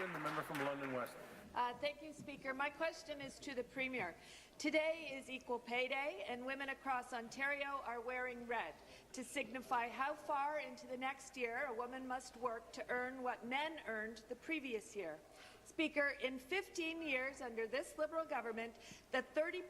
question, the member from London West. Thank you, Speaker. My question is to the Premier. Today is Equal Pay Day, and women across Ontario are wearing red to signify how far into the next year a woman must work to earn what men earned the previous year. Speaker, in 15 years under this Liberal government, the 30%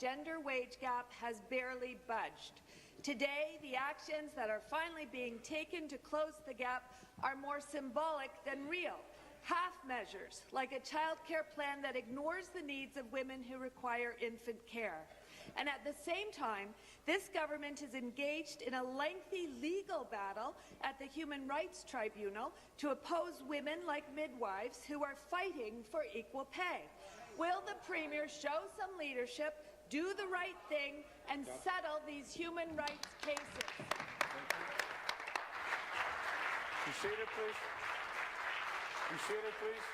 gender wage gap has barely budged. Today, the actions that are finally being taken to close the gap are more symbolic than real. Half measures, like a childcare plan that ignores the needs of women who require infant care. And at the same time, this government is engaged in a lengthy legal battle at the Human Rights Tribunal to oppose women like midwives who are fighting for equal pay. Will the Premier show some leadership, do the right thing, and settle these human rights cases? Be seated, please. Be seated, please.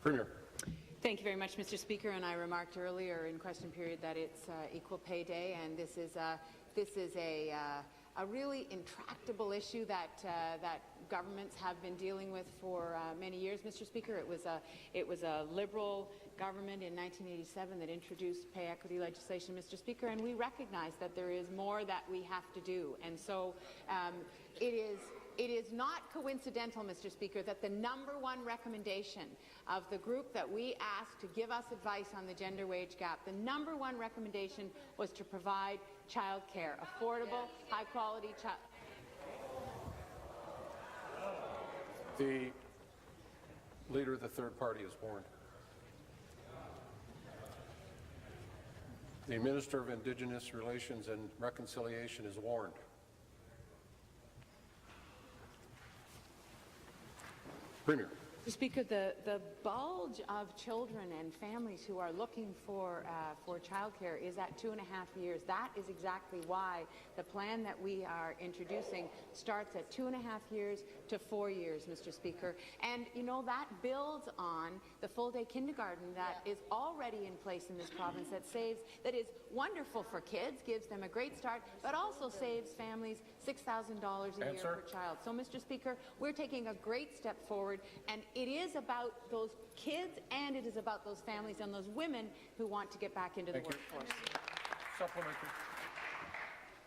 Premier. Thank you very much, Mr. Speaker. And I remarked earlier in question period that it's Equal Pay Day, and this is a really intractable issue that that governments have been dealing with for many years, Mr. Speaker. It was a Liberal government in 1987 that introduced pay equity legislation, Mr. Speaker, and we recognize that there is more that we have to do. And so it is not coincidental, Mr. Speaker, that the #1 recommendation of the group that we asked to give us advice on the gender wage gap, the #1 recommendation was to provide child care, affordable, high-quality child. The Leader of the Third Party is warned. The Minister of Indigenous Relations and Reconciliation is warned. Premier. Mr. Speaker, the bulge of children and families who are looking for childcare is at 2.5 years. That is exactly why the plan that we are introducing starts at 2.5 years to 4 years, Mr. Speaker. And you know that builds on the full-day kindergarten that is already in place in this province that is wonderful for kids, gives them a great start, but also saves families $6,000 a year per child. So, Mr. Speaker, we're taking a great step forward, and it is about those kids and it is about those families and those women who want to get back into the workforce. Supplementary.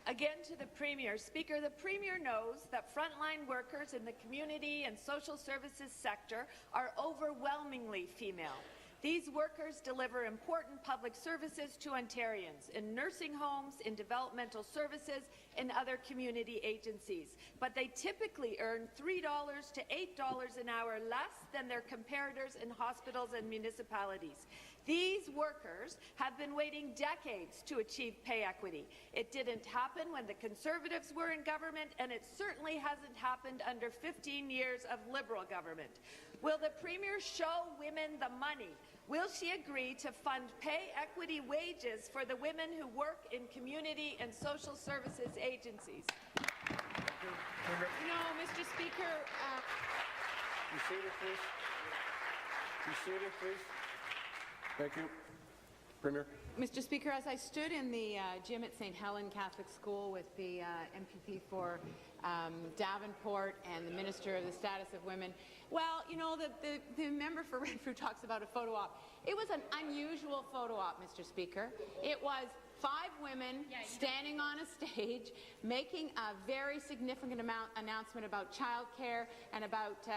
Again to the Premier. Speaker, the Premier knows that frontline workers in the community and social services sector are overwhelmingly female. These workers deliver important public services to Ontarians in nursing homes, in developmental services, and other community agencies. But they typically earn $3 to $8 an hour less than their comparators in hospitals and municipalities. These workers have been waiting decades to achieve pay equity. It didn't happen when the Conservatives were in government, and it certainly hasn't happened under 15 years of Liberal government. Will the Premier show women the money? Will she agree to fund pay equity wages for the women who work in community and social services agencies? No, Mr. Speaker. Be seated, please. Be seated, please. Thank you. Premier. Mr. Speaker, as I stood in the gym at St. Helen Catholic School with the MPP for Davenport and the Minister of the Status of Women, well, you know, the member for Renfrew talks about a photo op. It was an unusual photo op, Mr. Speaker. It was 5 women standing on a stage making a very significant announcement about childcare and about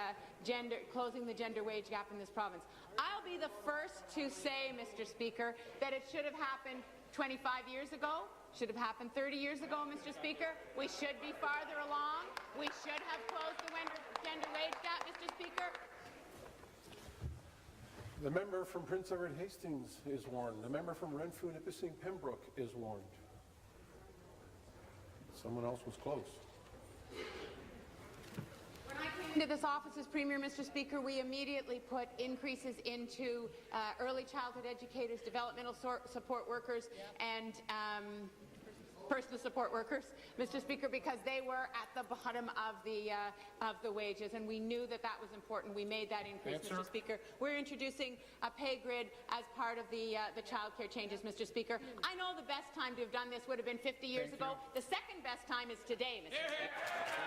closing the gender wage gap in this province. I'll be the first to say, Mr. Speaker, that it should have happened 25 years ago, should have happened 30 years ago, Mr. Speaker. We should be farther along. We should have closed the gender wage gap, Mr. Speaker. The member from Prince Edward Hastings is warned. The member from Renfrew and Nipissing Pembroke is warned. Someone else was close. When I came into this office as Premier, Mr. Speaker, we immediately put increases into early childhood educators, developmental support workers, and personal support workers, Mr. Speaker, because they were at the bottom of the wages, and we knew that that was important. We made that increase, Mr. Speaker. We're introducing a pay grid as part of the childcare changes, Mr. Speaker. I know the best time to have done this would have been 50 years ago. The second best time is today, Mr. Speaker.